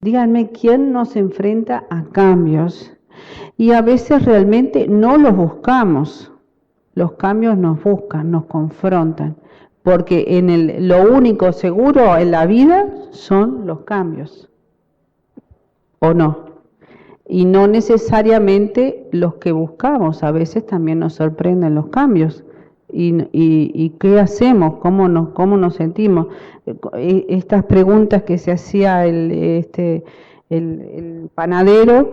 Díganme, ¿quién nos enfrenta a cambios? Y a veces realmente no los buscamos. Los cambios nos buscan, nos confrontan. Porque lo único seguro en la vida son los cambios. ¿O no? Y no necesariamente los que buscamos. A veces también nos sorprenden los cambios. ¿Y qué hacemos? ¿Cómo nos sentimos? Estas preguntas que se hacía el panadero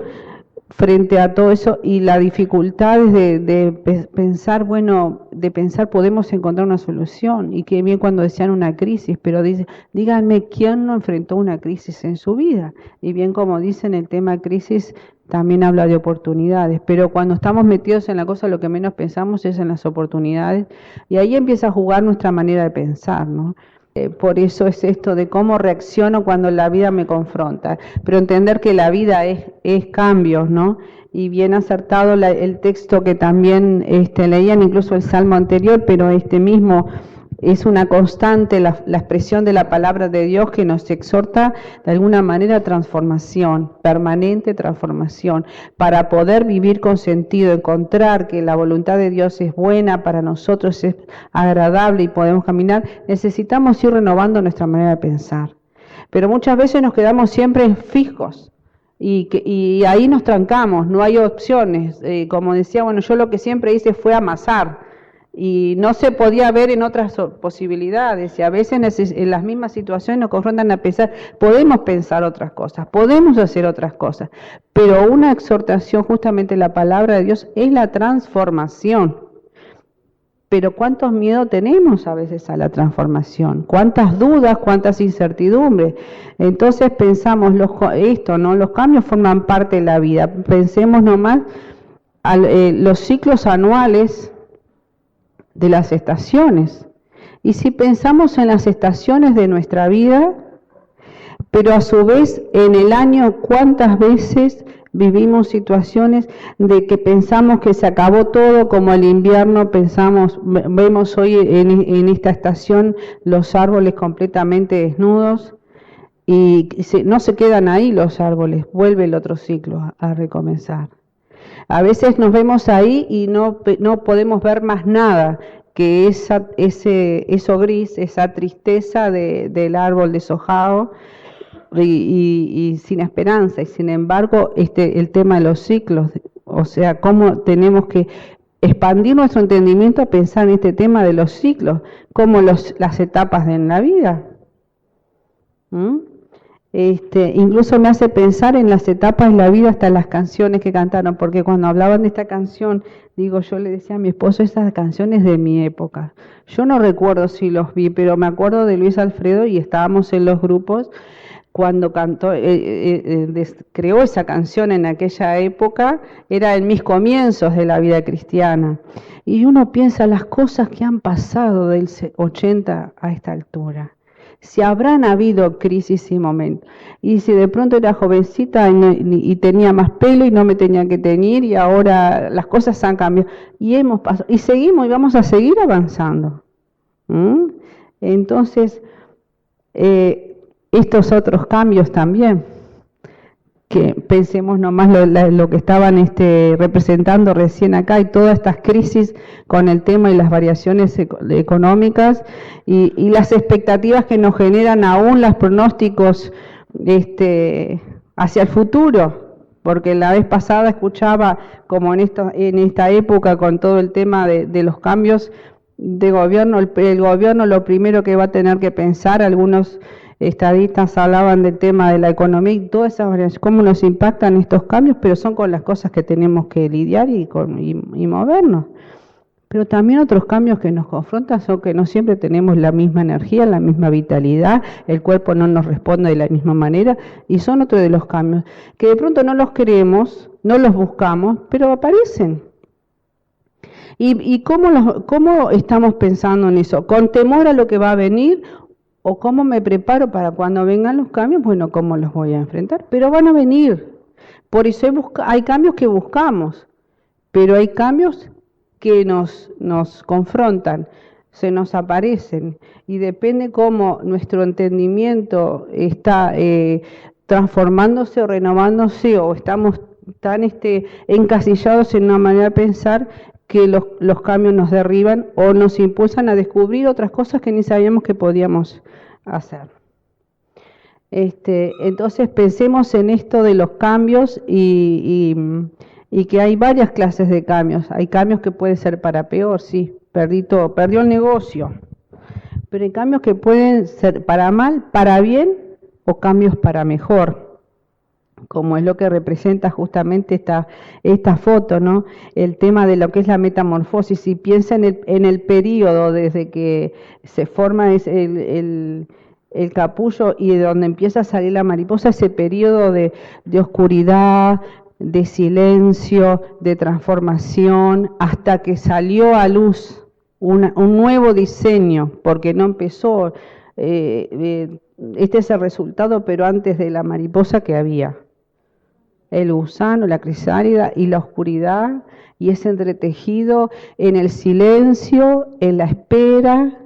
frente a todo eso y la dificultad de pensar, podemos encontrar una solución. Y qué bien cuando decían una crisis, pero díganme, ¿quién no enfrentó una crisis en su vida? Y bien como dicen, el tema crisis también habla de oportunidades, pero cuando estamos metidos en la cosa, lo que menos pensamos es en las oportunidades, y ahí empieza a jugar nuestra manera de pensar, ¿no? Por eso es esto de cómo reacciono cuando la vida me confronta, pero entender que la vida es cambios, ¿no? Y bien acertado el texto que también leían, incluso el salmo anterior, pero este mismo es una constante, la expresión de la palabra de Dios que nos exhorta de alguna manera a transformación, permanente transformación, para poder vivir con sentido, encontrar que la voluntad de Dios es buena para nosotros, es agradable y podemos caminar. Necesitamos ir renovando nuestra manera de pensar, pero muchas veces nos quedamos siempre fijos y ahí nos trancamos, no hay opciones. Como decía, yo lo que siempre hice fue amasar, y no se podía ver en otras posibilidades, y a veces en las mismas situaciones nos confrontan a pensar, podemos pensar otras cosas, podemos hacer otras cosas, pero una exhortación, justamente la palabra de Dios, es la transformación. Pero ¿cuántos miedos tenemos a veces a la transformación? ¿Cuántas dudas, cuántas incertidumbres? Entonces pensamos, los cambios forman parte de la vida. Pensemos nomás los ciclos anuales de las estaciones. Y si pensamos en las estaciones de nuestra vida, pero a su vez en el año, ¿cuántas veces vivimos situaciones de que pensamos que se acabó todo, como el invierno? Vemos hoy en esta estación los árboles completamente desnudos, y no se quedan ahí los árboles, vuelve el otro ciclo a recomenzar. A veces nos vemos ahí y no podemos ver más nada que eso gris, esa tristeza del árbol deshojado y sin esperanza. Y sin embargo, el tema de los ciclos, o sea, cómo tenemos que expandir nuestro entendimiento a pensar en este tema de los ciclos, como las etapas de la vida. Incluso me hace pensar en las etapas de la vida, hasta las canciones que cantaron, porque cuando hablaban de esta canción, yo le decía a mi esposo, esas canciones de mi época. Yo no recuerdo si los vi, pero me acuerdo de Luis Alfredo y estábamos en los grupos cuando cantó, creó esa canción en aquella época, era en mis comienzos de la vida cristiana. Y uno piensa las cosas que han pasado del 80 a esta altura. Si habrán habido crisis y momentos, y si de pronto era jovencita y tenía más pelo y no me tenía que teñir, y ahora las cosas han cambiado, y hemos pasado, y seguimos y vamos a seguir avanzando. Entonces, estos otros cambios también, que pensemos nomás lo que estaban representando recién acá, y todas estas crisis con el tema y las variaciones económicas y las expectativas que nos generan aún los pronósticos hacia el futuro, porque la vez pasada escuchaba como en esta época con todo el tema de los cambios de gobierno, el gobierno lo primero que va a tener que pensar, algunos estadistas hablaban del tema de la economía y todas esas variaciones, cómo nos impactan estos cambios, pero son con las cosas que tenemos que lidiar y movernos. Pero también otros cambios que nos confrontan son que no siempre tenemos la misma energía, la misma vitalidad, el cuerpo no nos responde de la misma manera, y son otros de los cambios que de pronto no los queremos, no los buscamos, pero aparecen. ¿Y cómo estamos pensando en eso? ¿Con temor a lo que va a venir? ¿O cómo me preparo para cuando vengan los cambios? Bueno, ¿cómo los voy a enfrentar? Pero van a venir. Por eso hay cambios que buscamos, pero hay cambios que nos confrontan, se nos aparecen. Y depende cómo nuestro entendimiento está transformándose o renovándose, o estamos tan encasillados en una manera de pensar que los cambios nos derriban o nos impulsan a descubrir otras cosas que ni sabíamos que podíamos hacer. Entonces pensemos en esto de los cambios y que hay varias clases de cambios. Hay cambios que pueden ser para peor, sí, perdí todo, perdió el negocio, pero hay cambios que pueden ser para mal, para bien o cambios para mejor, como es lo que representa justamente esta foto, ¿no? El tema de lo que es la metamorfosis. Si piensa en el periodo desde que se forma el capullo y de donde empieza a salir la mariposa, ese periodo de oscuridad, de silencio, de transformación, hasta que salió a luz un nuevo diseño, porque no empezó, este es el resultado, pero antes de la mariposa que había. El gusano, la crisálida y la oscuridad, y ese entretejido en el silencio, en la espera,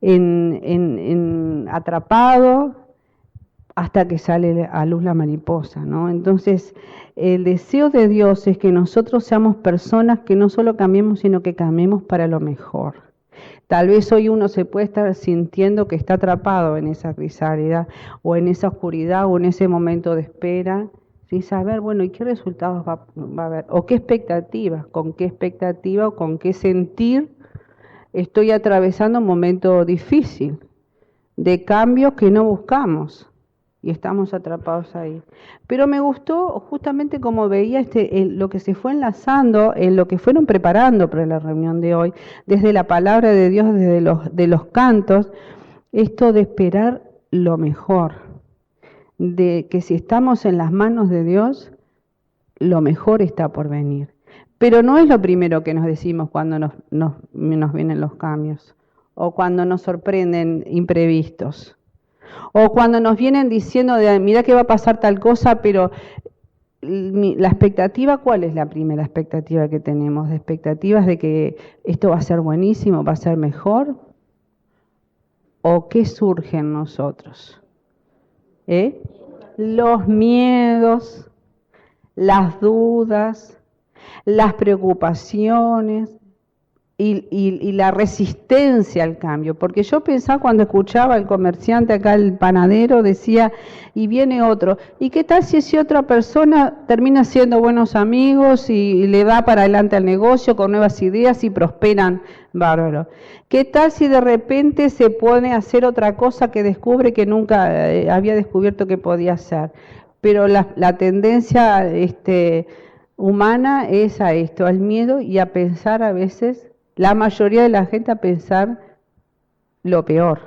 en atrapado, hasta que sale a luz la mariposa, ¿no? Entonces, el deseo de Dios es que nosotros seamos personas que no solo cambiemos, sino que cambiemos para lo mejor. Tal vez hoy uno se puede estar sintiendo que está atrapado en esa crisálida, o en esa oscuridad, o en ese momento de espera, sin saber, bueno, ¿y qué resultados va a haber? ¿O qué expectativa? ¿Con qué expectativa o con qué sentir estoy atravesando un momento difícil, de cambios que no buscamos? Y estamos atrapados ahí. Pero me gustó justamente como veía lo que se fue enlazando, en lo que fueron preparando para la reunión de hoy, desde la palabra de Dios, desde los cantos, esto de esperar lo mejor, de que si estamos en las manos de Dios, lo mejor está por venir. Pero no es lo primero que nos decimos cuando nos vienen los cambios, o cuando nos sorprenden imprevistos. O cuando nos vienen diciendo, mira que va a pasar tal cosa, pero la expectativa, ¿cuál es la primera expectativa que tenemos? ¿De expectativas de que esto va a ser buenísimo, va a ser mejor? ¿O qué surge en nosotros? Los miedos, las dudas, las preocupaciones, y la resistencia al cambio, porque yo pensaba cuando escuchaba al comerciante acá, el panadero, decía, y viene otro, ¿y qué tal si esa otra persona termina siendo buenos amigos y le va para adelante al negocio con nuevas ideas y prosperan bárbaro? ¿Qué tal si de repente se pone a hacer otra cosa que descubre que nunca había descubierto que podía hacer? Pero la tendencia humana es a esto, al miedo y a pensar a veces, la mayoría de la gente a pensar lo peor,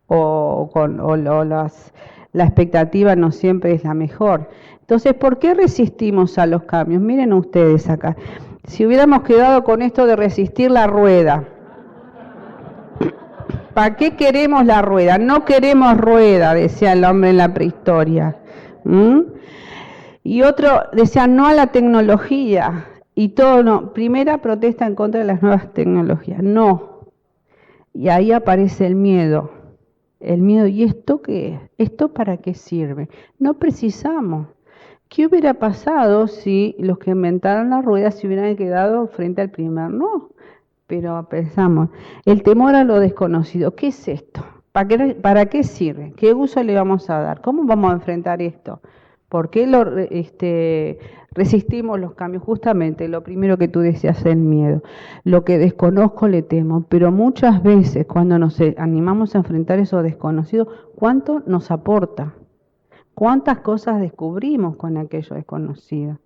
la expectativa no siempre es la mejor. Entonces, ¿por qué resistimos a los cambios? Miren ustedes acá, si hubiéramos quedado con esto de resistir la rueda, ¿para qué queremos la rueda? No queremos rueda, decía el hombre en la prehistoria. Y otro decía no a la tecnología. Y todo no. Primera protesta en contra de las nuevas tecnologías. No. Y ahí aparece el miedo. El miedo, ¿y esto qué es? ¿Esto para qué sirve? No precisamos. ¿Qué hubiera pasado si los que inventaron la rueda se hubieran quedado frente al primer? No. Pero pensamos, el temor a lo desconocido. ¿Qué es esto? ¿Para qué sirve? ¿Qué uso le vamos a dar? ¿Cómo vamos a enfrentar esto? ¿Por qué resistimos los cambios? Justamente lo primero que tú decías, el miedo. Lo que desconozco le temo, pero muchas veces cuando nos animamos a enfrentar eso desconocido, ¿cuánto nos aporta? ¿Cuántas cosas descubrimos con aquello desconocido?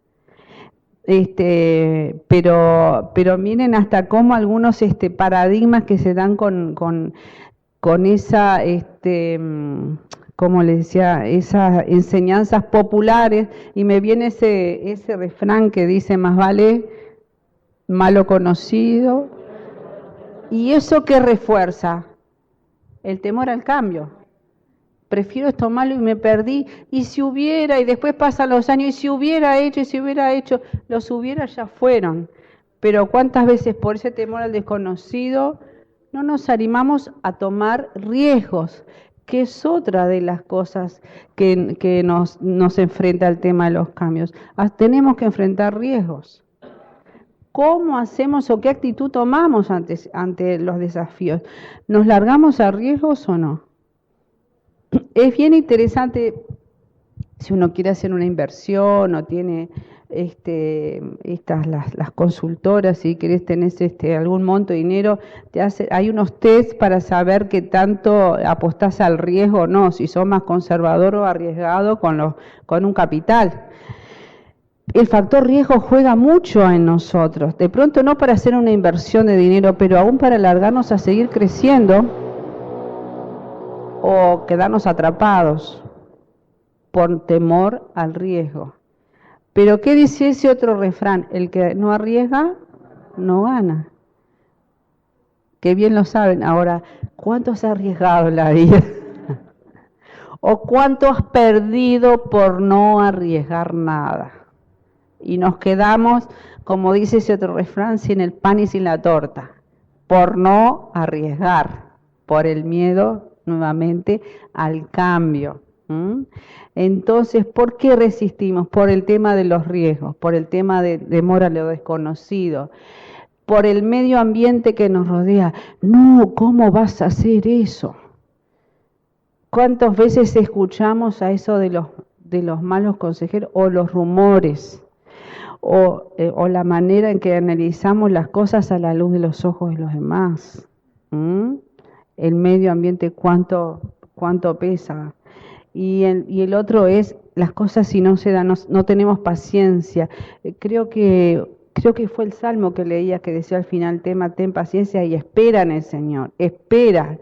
Pero miren hasta cómo algunos paradigmas que se dan con esa como les decía, esas enseñanzas populares, y me viene ese refrán que dice, más vale malo conocido, y eso que refuerza el temor al cambio. Prefiero esto malo y me perdí, y si hubiera, y después pasan los años, y si hubiera hecho, los hubiera ya fueron. Pero cuántas veces por ese temor al desconocido no nos animamos a tomar riesgos que es otra de las cosas que nos enfrenta al tema de los cambios. Tenemos que enfrentar riesgos. ¿Cómo hacemos o qué actitud tomamos ante los desafíos? ¿Nos largamos a riesgos o no? Es bien interesante si uno quiere hacer una inversión o tiene las consultoras, si querés tenés algún monto de dinero, hay unos test para saber qué tanto apostás al riesgo o no, si sos más conservador o arriesgado con un capital. El factor riesgo juega mucho en nosotros, de pronto no para hacer una inversión de dinero, pero aún para alargarnos a seguir creciendo o quedarnos atrapados por temor al riesgo. Pero ¿qué dice ese otro refrán? El que no arriesga, no gana. Qué bien lo saben. Ahora, ¿cuánto has arriesgado en la vida? ¿O cuánto has perdido por no arriesgar nada? Y nos quedamos, como dice ese otro refrán, sin el pan y sin la torta, por no arriesgar, por el miedo nuevamente al cambio. Entonces, ¿por qué resistimos? Por el tema de los riesgos, por el tema de temor a lo desconocido, por el medio ambiente que nos rodea. No, ¿cómo vas a hacer eso? ¿Cuántas veces escuchamos a eso de los malos consejeros o los rumores? O la manera en que analizamos las cosas a la luz de los ojos de los demás. El medio ambiente, cuánto pesa. Y el otro es, las cosas si no se dan, no tenemos paciencia. Creo que fue el Salmo que leía que decía al final, ten paciencia y espera en el Señor, espera.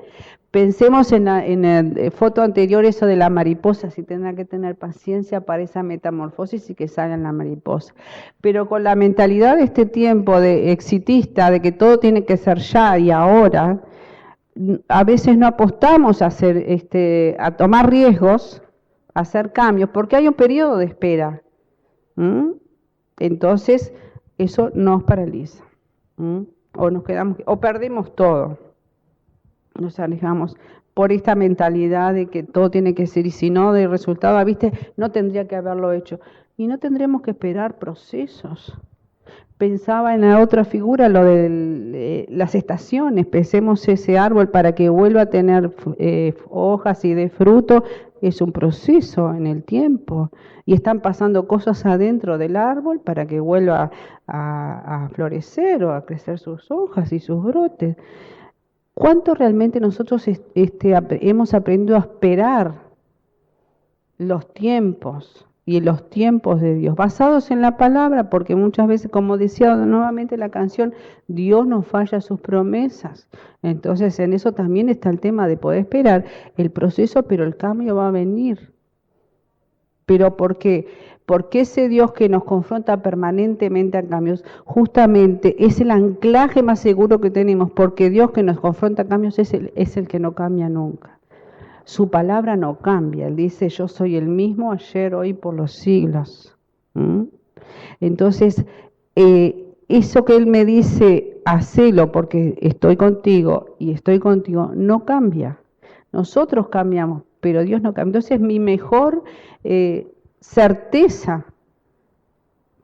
Pensemos en la foto anterior, eso de la mariposa, si tendrá que tener paciencia para esa metamorfosis y que salga en la mariposa. Pero con la mentalidad de este tiempo de exitista, de que todo tiene que ser ya y ahora, a veces no apostamos a a tomar riesgos, a hacer cambios, porque hay un periodo de espera. Entonces, eso nos paraliza. O nos quedamos, o perdemos todo. Nos alejamos por esta mentalidad de que todo tiene que ser, y si no, de resultado, ¿viste? No tendría que haberlo hecho. Y no tendremos que esperar procesos. Pensaba en la otra figura, lo de las estaciones. Pensemos ese árbol para que vuelva a tener hojas y de fruto, es un proceso en el tiempo. Y están pasando cosas adentro del árbol para que vuelva a florecer o a crecer sus hojas y sus brotes. ¿Cuánto realmente nosotros hemos aprendido a esperar los tiempos y los tiempos de Dios, basados en la palabra? Porque muchas veces, como decía nuevamente la canción, Dios no falla sus promesas. Entonces en eso también está el tema de poder esperar el proceso, pero el cambio va a venir. ¿Pero por qué? Porque ese Dios que nos confronta permanentemente a cambios, justamente es el anclaje más seguro que tenemos, porque Dios que nos confronta a cambios es el que no cambia nunca. Su palabra no cambia. Él dice, yo soy el mismo ayer, hoy, por los siglos. Entonces, eso que Él me dice, hacelo porque estoy contigo y estoy contigo, no cambia. Nosotros cambiamos, pero Dios no cambia. Entonces, mi mejor certeza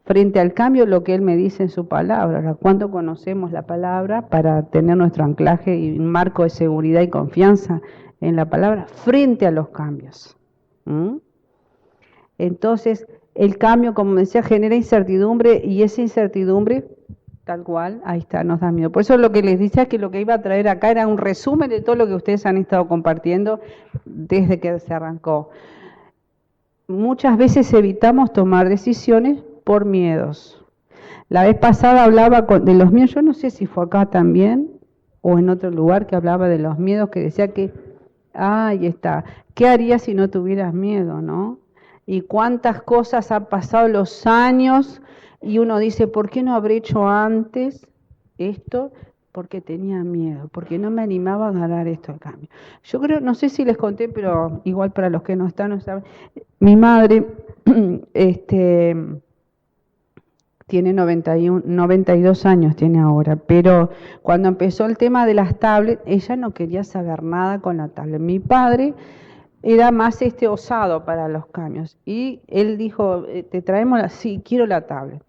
frente al cambio, lo que Él me dice en su palabra. Ahora, ¿cuánto conocemos la palabra para tener nuestro anclaje y un marco de seguridad y confianza en la palabra frente a los cambios? Entonces, el cambio, como decía, genera incertidumbre, y esa incertidumbre, tal cual, ahí está, nos da miedo. Por eso lo que les decía que lo que iba a traer acá era un resumen de todo lo que ustedes han estado compartiendo desde que se arrancó. Muchas veces evitamos tomar decisiones por miedos. La vez pasada hablaba de los miedos, yo no sé si fue acá también o en otro lugar que hablaba de los miedos, que decía que, ahí está, ¿qué harías si no tuvieras miedo, no? Y cuántas cosas han pasado los años y uno dice, ¿por qué no habré hecho antes esto? Porque tenía miedo, porque no me animaba a ganar esto a cambio. Yo creo, no sé si les conté, pero igual para los que no están, no saben, mi madre, tiene 92 años tiene ahora, pero cuando empezó el tema de las tablets, ella no quería saber nada con la tablet. Mi padre era más osado para los cambios, y él dijo, te traemos sí, quiero la tablet.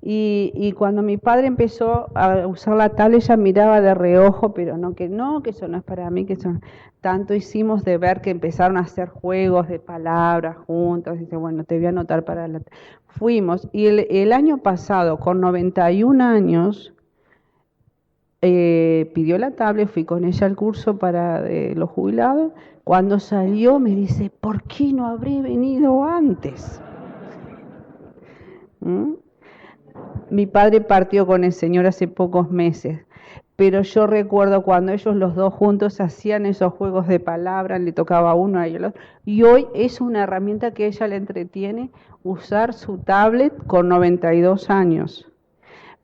Y cuando mi padre empezó a usar la tablet, ella miraba de reojo, pero que eso no es para mí, que eso no. Tanto hicimos de ver que empezaron a hacer juegos de palabras juntos, dice, bueno, te voy a anotar para la... Fuimos, y el año pasado, con 91 años, pidió la tablet, fui con ella al curso para los jubilados. Cuando salió me dice, ¿por qué no habré venido antes? ¿Mm? Mi padre partió con el Señor hace pocos meses, pero yo recuerdo cuando ellos los dos juntos hacían esos juegos de palabras, le tocaba a uno, a ella, otro, y hoy es una herramienta que ella le entretiene usar su tablet con 92 años.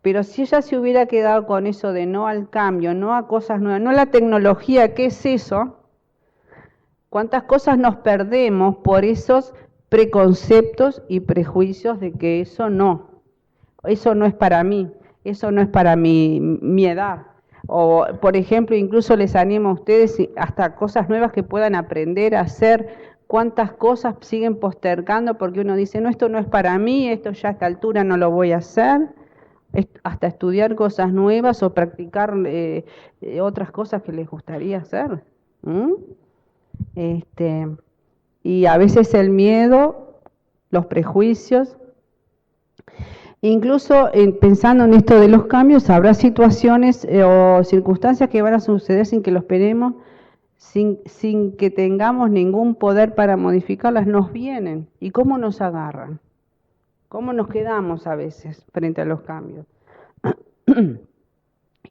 Pero si ella se hubiera quedado con eso de no al cambio, no a cosas nuevas, no a la tecnología, ¿qué es eso? ¿Cuántas cosas nos perdemos por esos preconceptos y prejuicios de que eso no es para mí, eso no es para mi edad? O, por ejemplo, incluso les animo a ustedes hasta cosas nuevas que puedan aprender a hacer. ¿Cuántas cosas siguen postergando porque uno dice, no, esto no es para mí, esto ya a esta altura no lo voy a hacer? Hasta estudiar cosas nuevas o practicar otras cosas que les gustaría hacer. Y a veces el miedo, los prejuicios. Incluso pensando en esto de los cambios, habrá situaciones o circunstancias que van a suceder sin que lo esperemos, sin que tengamos ningún poder para modificarlas, nos vienen. ¿Y cómo nos agarran? ¿Cómo nos quedamos a veces frente a los cambios?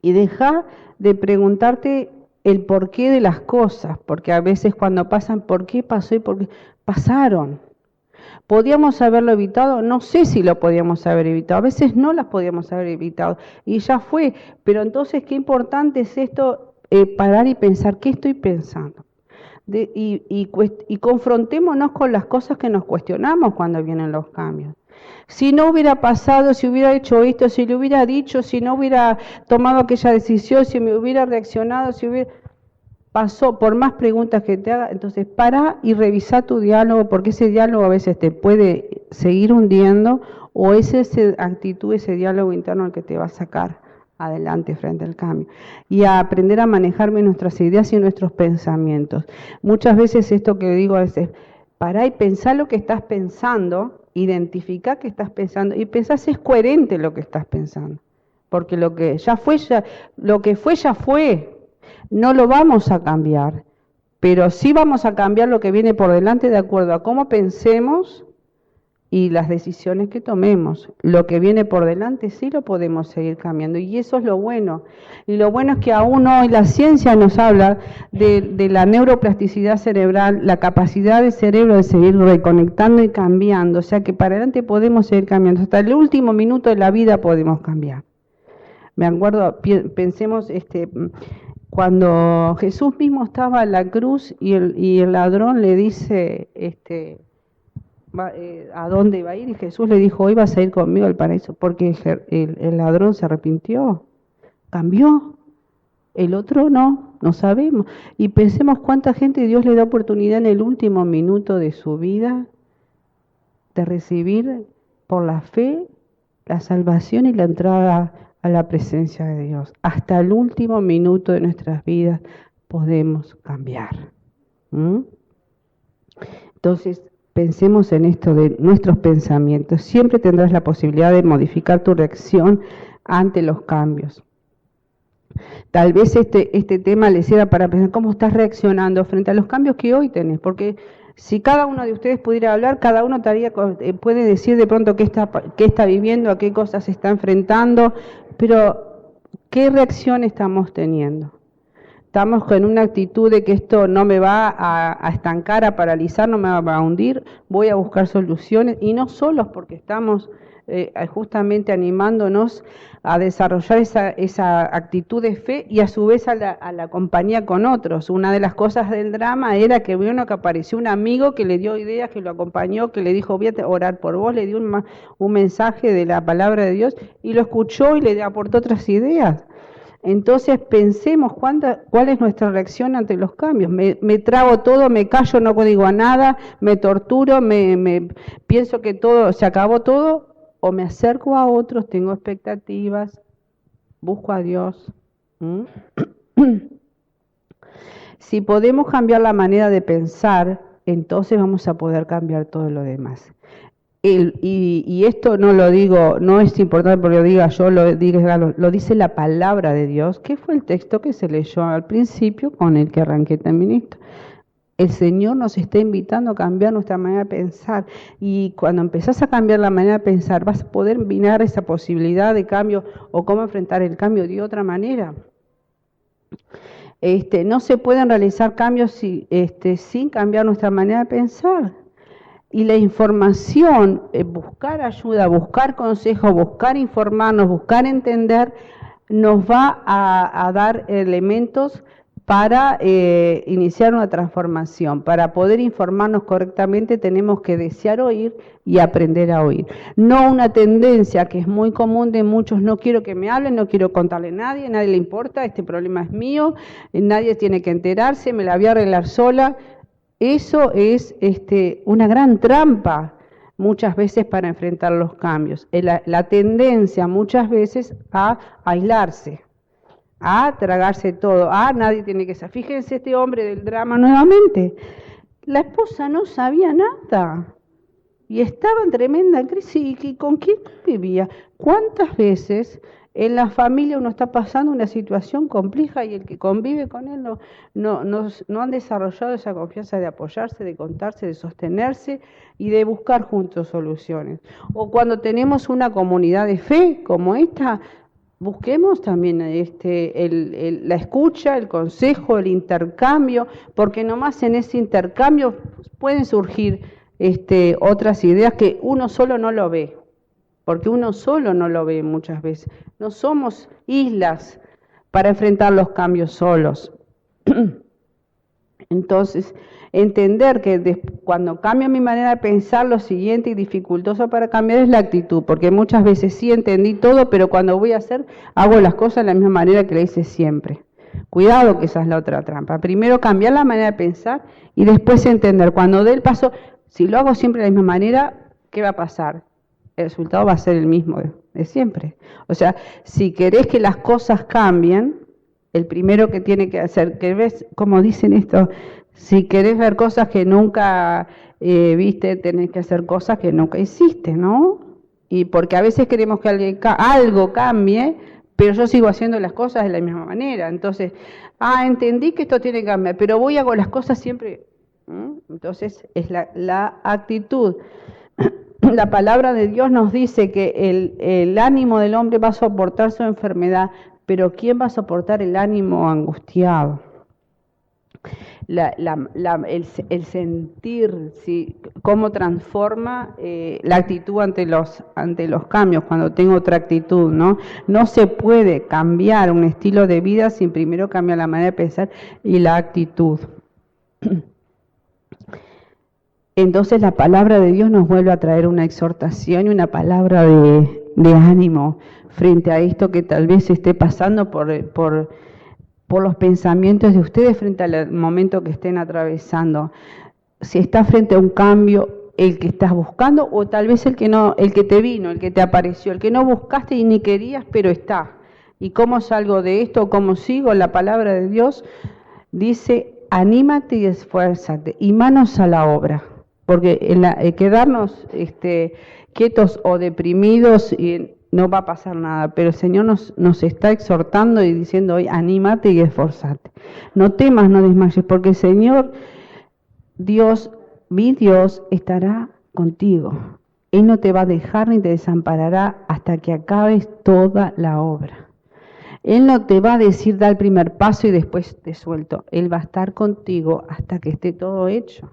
Y deja de preguntarte el porqué de las cosas, porque a veces cuando pasan, ¿por qué pasó y por qué pasaron? ¿Podíamos haberlo evitado? No sé si lo podíamos haber evitado, a veces no las podíamos haber evitado, y ya fue, pero entonces qué importante es esto, parar y pensar, ¿qué estoy pensando? Y confrontémonos con las cosas que nos cuestionamos cuando vienen los cambios. Si no hubiera pasado, si hubiera hecho esto, si le hubiera dicho, si no hubiera tomado aquella decisión, si me hubiera reaccionado, si hubiera... Pasó, por más preguntas que te haga, entonces para y revisa tu diálogo, porque ese diálogo a veces te puede seguir hundiendo, o es esa actitud, ese diálogo interno el que te va a sacar adelante frente al cambio. Y a aprender a manejar nuestras ideas y nuestros pensamientos. Muchas veces esto que digo a veces, pará y pensá lo que estás pensando, identificá qué estás pensando, y pensá si es coherente lo que estás pensando. Porque lo que fue, ya fue. No lo vamos a cambiar, pero sí vamos a cambiar lo que viene por delante de acuerdo a cómo pensemos y las decisiones que tomemos. Lo que viene por delante sí lo podemos seguir cambiando, y eso es lo bueno. Y lo bueno es que aún hoy la ciencia nos habla de la neuroplasticidad cerebral, la capacidad del cerebro de seguir reconectando y cambiando. O sea que para adelante podemos seguir cambiando. Hasta el último minuto de la vida podemos cambiar. Me acuerdo, pensemos... Cuando Jesús mismo estaba en la cruz y el ladrón le dice a dónde iba a ir, y Jesús le dijo, hoy vas a ir conmigo al paraíso, porque el ladrón se arrepintió, cambió, el otro no sabemos. Y pensemos cuánta gente Dios le da oportunidad en el último minuto de su vida de recibir por la fe la salvación y la entrada a la presencia de Dios. Hasta el último minuto de nuestras vidas podemos cambiar. Entonces, pensemos en esto de nuestros pensamientos. Siempre tendrás la posibilidad de modificar tu reacción ante los cambios. Tal vez este tema les sirva para pensar cómo estás reaccionando frente a los cambios que hoy tenés, porque si cada uno de ustedes pudiera hablar, cada uno puede decir de pronto qué está viviendo, a qué cosas se está enfrentando, pero ¿qué reacción estamos teniendo? Estamos con una actitud de que esto no me va a estancar, a paralizar, no me va a hundir, voy a buscar soluciones, y no solos porque estamos justamente animándonos a desarrollar esa actitud de fe y a su vez a la compañía con otros. Una de las cosas del drama era que vio que apareció un amigo que le dio ideas, que lo acompañó, que le dijo, voy a orar por vos, le dio un mensaje de la palabra de Dios y lo escuchó y le aportó otras ideas. Entonces pensemos cuál es nuestra reacción ante los cambios. Me trago todo, me callo, no digo a nada, me torturo, pienso que todo se acabó todo, o me acerco a otros, tengo expectativas, busco a Dios. Si podemos cambiar la manera de pensar, entonces vamos a poder cambiar todo lo demás. Y esto no lo digo, no es importante porque lo diga yo, lo dice la palabra de Dios, que fue el texto que se leyó al principio con el que arranqué también esto. El Señor nos está invitando a cambiar nuestra manera de pensar, y cuando empezás a cambiar la manera de pensar vas a poder mirar esa posibilidad de cambio o cómo enfrentar el cambio de otra manera. No se pueden realizar cambios sin cambiar nuestra manera de pensar. Y la información, buscar ayuda, buscar consejo, buscar informarnos, buscar entender, nos va a dar elementos para iniciar una transformación. Para poder informarnos correctamente tenemos que desear oír y aprender a oír. No una tendencia que es muy común de muchos, no quiero que me hablen, no quiero contarle a nadie le importa, este problema es mío, nadie tiene que enterarse, me la voy a arreglar sola. Eso es una gran trampa muchas veces para enfrentar los cambios. La tendencia muchas veces a aislarse, a tragarse todo, nadie tiene que saber. Fíjense este hombre del drama nuevamente. La esposa no sabía nada y estaba en tremenda crisis. ¿Y con quién vivía? ¿Cuántas veces en la familia uno está pasando una situación compleja y el que convive con él no han desarrollado esa confianza de apoyarse, de contarse, de sostenerse y de buscar juntos soluciones? O cuando tenemos una comunidad de fe como esta, busquemos también la escucha, el consejo, el intercambio, porque nomás en ese intercambio pueden surgir otras ideas que uno solo no lo ve. Porque uno solo no lo ve muchas veces. No somos islas para enfrentar los cambios solos. Entonces, entender que cuando cambio mi manera de pensar, lo siguiente y dificultoso para cambiar es la actitud, porque muchas veces sí entendí todo, pero cuando voy a hacer, hago las cosas de la misma manera que le hice siempre. Cuidado, que esa es la otra trampa. Primero cambiar la manera de pensar y después entender. Cuando dé el paso, si lo hago siempre de la misma manera, ¿qué va a pasar? El resultado va a ser el mismo de siempre. O sea, si querés que las cosas cambien, el primero que tiene que hacer, que ves, como dicen esto, si querés ver cosas que nunca viste, tenés que hacer cosas que nunca hiciste, ¿no? Y porque a veces queremos que algo cambie, pero yo sigo haciendo las cosas de la misma manera. Entonces, entendí que esto tiene que cambiar, pero voy a hacer las cosas siempre. Entonces, es la actitud. La palabra de Dios nos dice que el ánimo del hombre va a soportar su enfermedad, pero ¿quién va a soportar el ánimo angustiado? El sentir, ¿sí? Cómo transforma la actitud ante los cambios, cuando tengo otra actitud, ¿no? No se puede cambiar un estilo de vida sin primero cambiar la manera de pensar y la actitud. Entonces la palabra de Dios nos vuelve a traer una exhortación y una palabra de ánimo frente a esto que tal vez esté pasando por los pensamientos de ustedes frente al momento que estén atravesando. Si está frente a un cambio, el que estás buscando, o tal vez el que te vino, el que te apareció, el que no buscaste y ni querías, pero está. ¿Y cómo salgo de esto? ¿Cómo sigo? La palabra de Dios dice, anímate y esfuérzate, y manos a la obra. Porque quedarnos quietos o deprimidos no va a pasar nada, pero el Señor nos está exhortando y diciendo hoy, anímate y esforzate. No temas, no desmayes, porque el Señor, Dios, mi Dios, estará contigo. Él no te va a dejar ni te desamparará hasta que acabes toda la obra. Él no te va a decir da el primer paso y después te suelto. Él va a estar contigo hasta que esté todo hecho.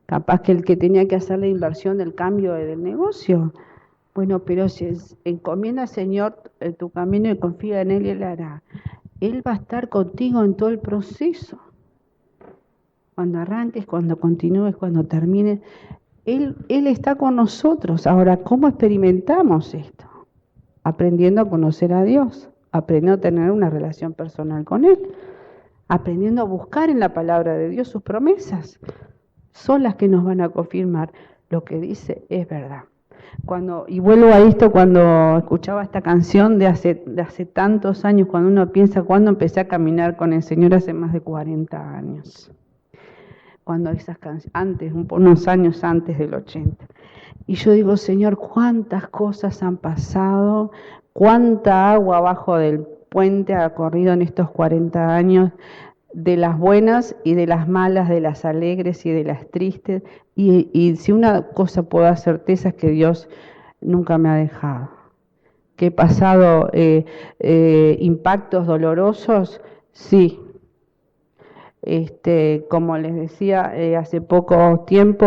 Capaz que el que tenía que hacer la inversión del cambio del negocio Bueno, pero si encomienda al Señor tu camino y confía en Él, Él hará. Él va a estar contigo en todo el proceso. Cuando arranques, cuando continúes, cuando termines, Él está con nosotros. Ahora, ¿cómo experimentamos esto? Aprendiendo a conocer a Dios, aprendiendo a tener una relación personal con Él, aprendiendo a buscar en la palabra de Dios sus promesas. Son las que nos van a confirmar lo que dice es verdad. Y vuelvo a esto cuando escuchaba esta canción de hace tantos años, cuando uno piensa cuando empecé a caminar con el Señor hace más de 40 años. Cuando esas canciones, unos años antes del 80. Y yo digo, Señor, cuántas cosas han pasado, cuánta agua abajo del puente ha corrido en estos 40 años, de las buenas y de las malas, de las alegres y de las tristes. Y si una cosa puedo dar certeza es que Dios nunca me ha dejado. Que he pasado impactos dolorosos, sí. Como les decía, hace poco tiempo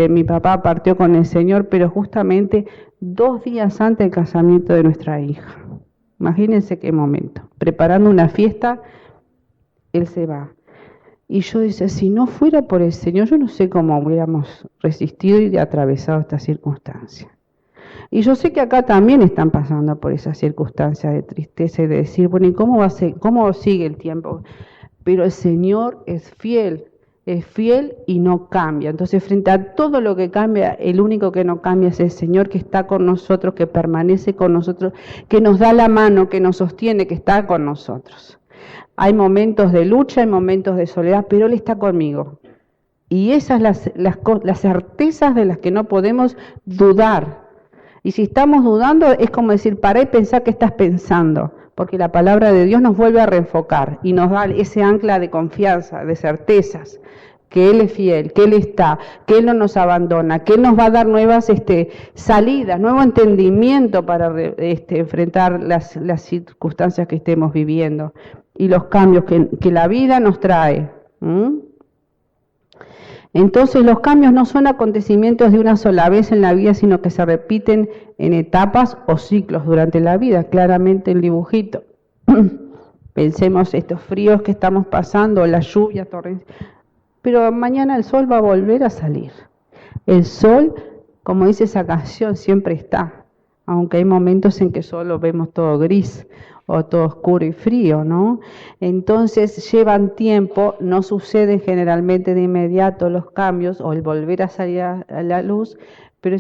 mi papá partió con el Señor, pero justamente 2 días antes del casamiento de nuestra hija. Imagínense qué momento. Preparando una fiesta, Él se va. Y yo dice, si no fuera por el Señor, yo no sé cómo hubiéramos resistido y atravesado esta circunstancia. Y yo sé que acá también están pasando por esa circunstancia de tristeza y de decir, bueno, ¿y cómo sigue el tiempo? Pero el Señor es fiel y no cambia. Entonces, frente a todo lo que cambia, el único que no cambia es el Señor, que está con nosotros, que permanece con nosotros, que nos da la mano, que nos sostiene, que está con nosotros. Hay momentos de lucha, hay momentos de soledad, pero Él está conmigo. Y esas son las certezas de las que no podemos dudar. Y si estamos dudando, es como decir, pará y pensá qué estás pensando. Porque la palabra de Dios nos vuelve a reenfocar y nos da ese ancla de confianza, de certezas, que Él es fiel, que Él está, que Él no nos abandona, que Él nos va a dar nuevas salidas, nuevo entendimiento para enfrentar las circunstancias que estemos viviendo y los cambios que la vida nos trae. Entonces los cambios no son acontecimientos de una sola vez en la vida, sino que se repiten en etapas o ciclos durante la vida, claramente el dibujito. Pensemos estos fríos que estamos pasando, la lluvia torrencial, pero mañana el sol va a volver a salir. El sol, como dice esa canción, siempre está, aunque hay momentos en que solo vemos todo gris o todo oscuro y frío, ¿no? Entonces llevan tiempo, no suceden generalmente de inmediato los cambios o el volver a salir a la luz, pero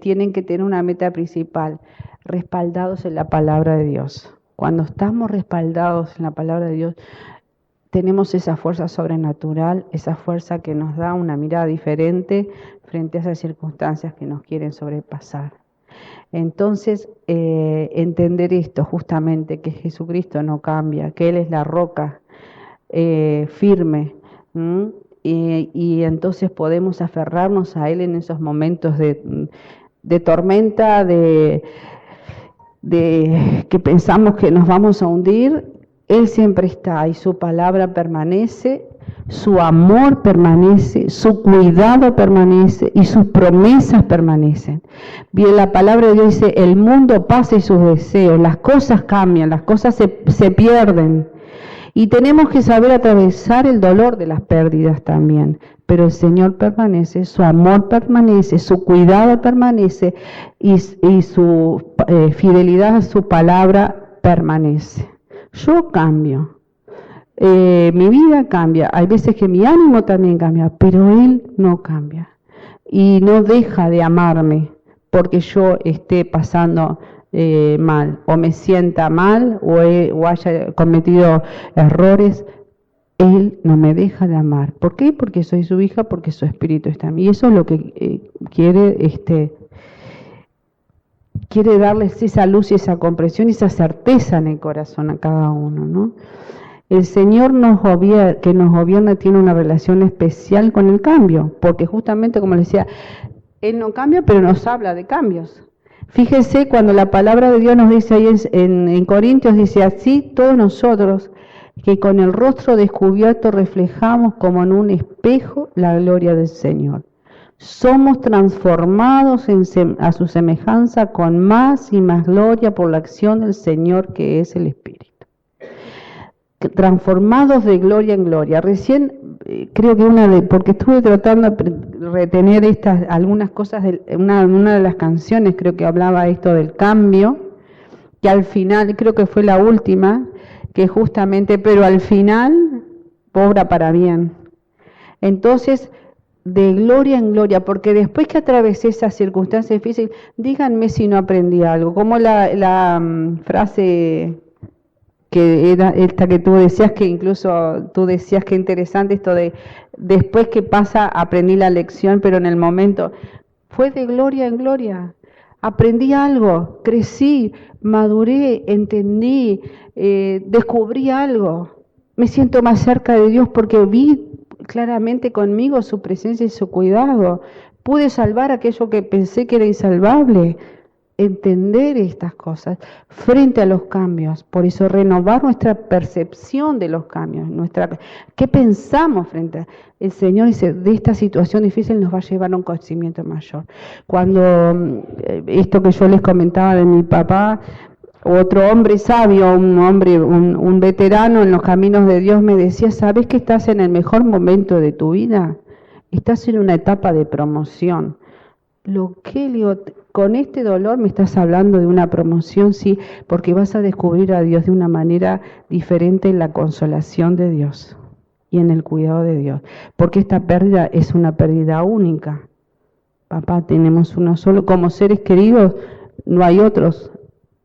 tienen que tener una meta principal, respaldados en la palabra de Dios. Cuando estamos respaldados en la palabra de Dios, tenemos esa fuerza sobrenatural, esa fuerza que nos da una mirada diferente frente a esas circunstancias que nos quieren sobrepasar. Entonces, entender esto justamente, que Jesucristo no cambia, que Él es la roca firme, y entonces podemos aferrarnos a Él en esos momentos de tormenta, de que pensamos que nos vamos a hundir. Él siempre está y su palabra permanece, su amor permanece, su cuidado permanece y sus promesas permanecen. Bien, la palabra de Dios dice, el mundo pasa y sus deseos, las cosas cambian, las cosas se pierden. Y tenemos que saber atravesar el dolor de las pérdidas también. Pero el Señor permanece, su amor permanece, su cuidado permanece y su fidelidad a su palabra permanece. Yo cambio, mi vida cambia, hay veces que mi ánimo también cambia, pero Él no cambia y no deja de amarme porque yo esté pasando mal o me sienta mal o haya cometido errores. Él no me deja de amar. ¿Por qué? Porque soy su hija, porque su espíritu está en mí. Y eso es lo que quiere darles esa luz y esa comprensión y esa certeza en el corazón a cada uno, ¿no? El Señor que nos gobierna tiene una relación especial con el cambio, porque justamente, como les decía, Él no cambia, pero nos habla de cambios. Fíjese cuando la palabra de Dios nos dice ahí en Corintios, dice así, todos nosotros, que con el rostro descubierto reflejamos como en un espejo la gloria del Señor. somos transformados a su semejanza con más y más gloria por la acción del Señor que es el Espíritu. Transformados de gloria en gloria. Recién creo que porque estuve tratando de retener algunas cosas de una de las canciones, creo que hablaba esto del cambio, que al final, creo que fue la última, que justamente, pero al final, obra para bien. Entonces, de gloria en gloria, porque después que atravesé esas circunstancias difíciles, díganme si no aprendí algo, como la frase que era esta que tú decías, que incluso tú decías que interesante esto de después que pasa aprendí la lección, pero en el momento fue de gloria en gloria. Aprendí algo, crecí, maduré, entendí, descubrí algo. Me siento más cerca de Dios porque vi claramente conmigo su presencia y su cuidado. Pude salvar aquello que pensé que era insalvable. Entender estas cosas frente a los cambios, por eso renovar nuestra percepción de los cambios, ¿qué pensamos frente a el Señor? Dice, de esta situación difícil nos va a llevar a un conocimiento mayor. Cuando esto que yo les comentaba de mi papá, otro hombre sabio, un veterano en los caminos de Dios me decía, ¿sabes que estás en el mejor momento de tu vida? Estás en una etapa de promoción. Con este dolor me estás hablando de una promoción, sí, porque vas a descubrir a Dios de una manera diferente en la consolación de Dios y en el cuidado de Dios, porque esta pérdida es una pérdida única. Papá, tenemos uno solo, como seres queridos no hay otros,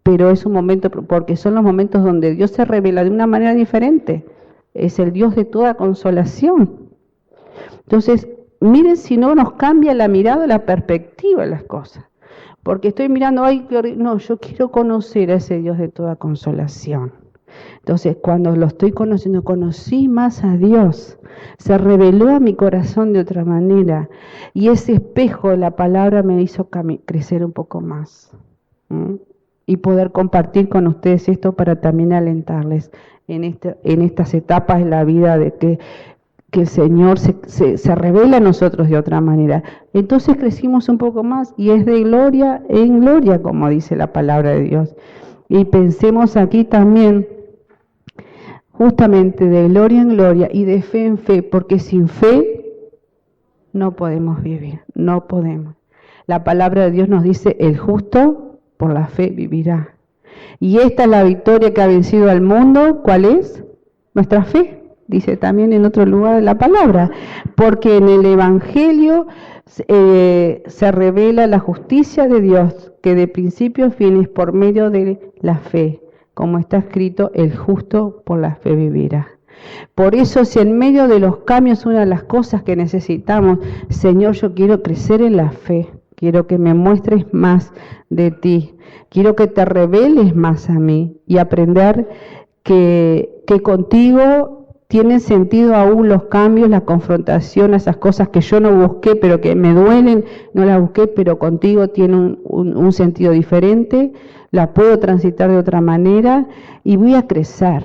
pero es un momento, porque son los momentos donde Dios se revela de una manera diferente, es el Dios de toda consolación. Entonces, miren si no nos cambia la mirada, la perspectiva de las cosas. Porque estoy mirando, yo quiero conocer a ese Dios de toda consolación. Entonces, cuando lo estoy conociendo, conocí más a Dios. Se reveló a mi corazón de otra manera. Y ese espejo de la palabra me hizo crecer un poco más. Y poder compartir con ustedes esto para también alentarles en estas etapas de la vida de que el Señor se revela a nosotros de otra manera. Entonces crecimos un poco más y es de gloria en gloria, como dice la palabra de Dios. Y pensemos aquí también, justamente de gloria en gloria y de fe en fe, porque sin fe no podemos vivir, no podemos. La palabra de Dios nos dice, el justo por la fe vivirá. Y esta es la victoria que ha vencido al mundo, ¿cuál es? Nuestra fe. Dice también en otro lugar de la palabra, porque en el Evangelio se revela la justicia de Dios, que de principio a fin es por medio de la fe, como está escrito, el justo por la fe vivirá. Por eso, si en medio de los cambios una de las cosas que necesitamos, Señor, yo quiero crecer en la fe, quiero que me muestres más de ti, quiero que te reveles más a mí y aprender que contigo tienen sentido aún los cambios, la confrontación, esas cosas que yo no busqué, pero que me duelen, no las busqué, pero contigo tienen un sentido diferente, la puedo transitar de otra manera y voy a crecer,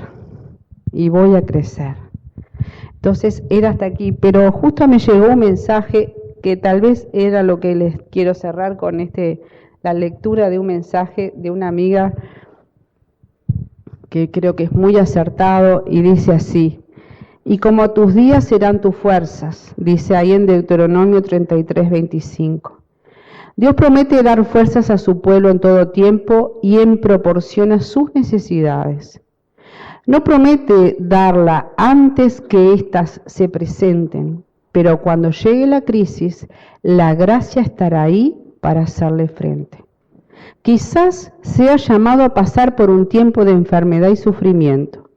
Entonces era hasta aquí, pero justo me llegó un mensaje que tal vez era lo que les quiero cerrar con la lectura de un mensaje de una amiga que creo que es muy acertado y dice así: y como tus días serán tus fuerzas, dice ahí en Deuteronomio 33:25. Dios promete dar fuerzas a su pueblo en todo tiempo y en proporción a sus necesidades. No promete darla antes que éstas se presenten, pero cuando llegue la crisis, la gracia estará ahí para hacerle frente. Quizás sea llamado a pasar por un tiempo de enfermedad y sufrimiento.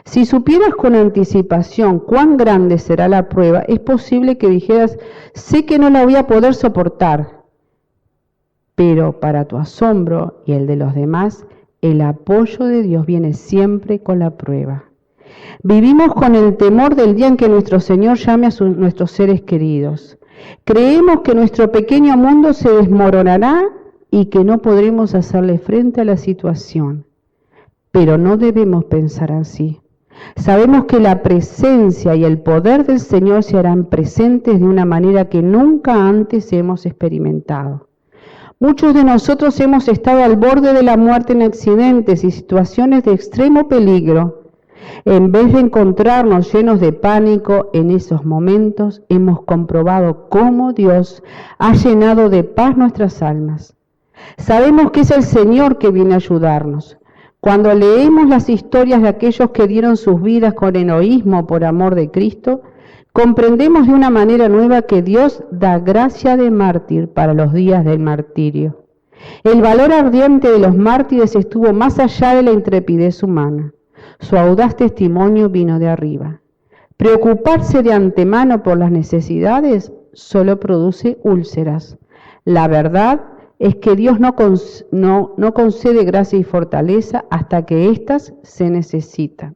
Si supieras con anticipación cuán grande será la prueba, es posible que dijeras, sé que no la voy a poder soportar, pero para tu asombro y el de los demás, el apoyo de Dios viene siempre con la prueba. Vivimos con el temor del día en que nuestro Señor llame a nuestros seres queridos. Creemos que nuestro pequeño mundo se desmoronará y que no podremos hacerle frente a la situación. Pero no debemos pensar así. Sabemos que la presencia y el poder del Señor se harán presentes de una manera que nunca antes hemos experimentado. Muchos de nosotros hemos estado al borde de la muerte en accidentes y situaciones de extremo peligro. En vez de encontrarnos llenos de pánico en esos momentos, hemos comprobado cómo Dios ha llenado de paz nuestras almas. Sabemos que es el Señor que viene a ayudarnos. Cuando leemos las historias de aquellos que dieron sus vidas con heroísmo por amor de Cristo, comprendemos de una manera nueva que Dios da gracia de mártir para los días del martirio. El valor ardiente de los mártires estuvo más allá de la intrepidez humana. Su audaz testimonio vino de arriba. Preocuparse de antemano por las necesidades solo produce úlceras. La verdad es que Dios no concede gracia y fortaleza hasta que éstas se necesitan.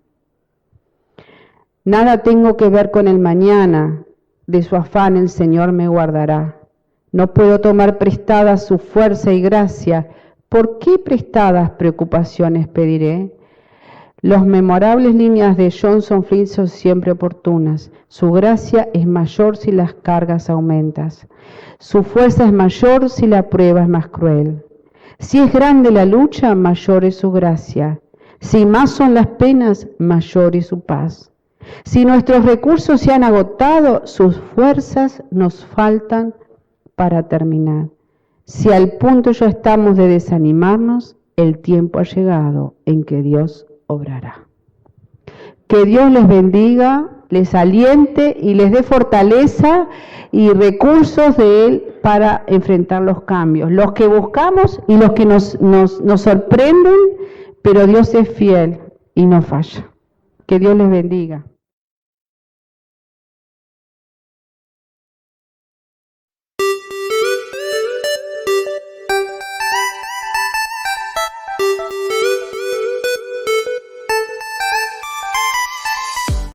Nada tengo que ver con el mañana, de su afán el Señor me guardará. No puedo tomar prestadas su fuerza y gracia. ¿Por qué prestadas preocupaciones pediré? Las memorables líneas de Johnson Flint son siempre oportunas. Su gracia es mayor si las cargas aumentas. Su fuerza es mayor si la prueba es más cruel. Si es grande la lucha, mayor es su gracia. Si más son las penas, mayor es su paz. Si nuestros recursos se han agotado, sus fuerzas nos faltan para terminar. Si al punto ya estamos de desanimarnos, el tiempo ha llegado en que Dios obrará. Que Dios les bendiga, les aliente y les dé fortaleza y recursos de Él para enfrentar los cambios, los que buscamos y los que nos sorprenden, pero Dios es fiel y no falla. Que Dios les bendiga.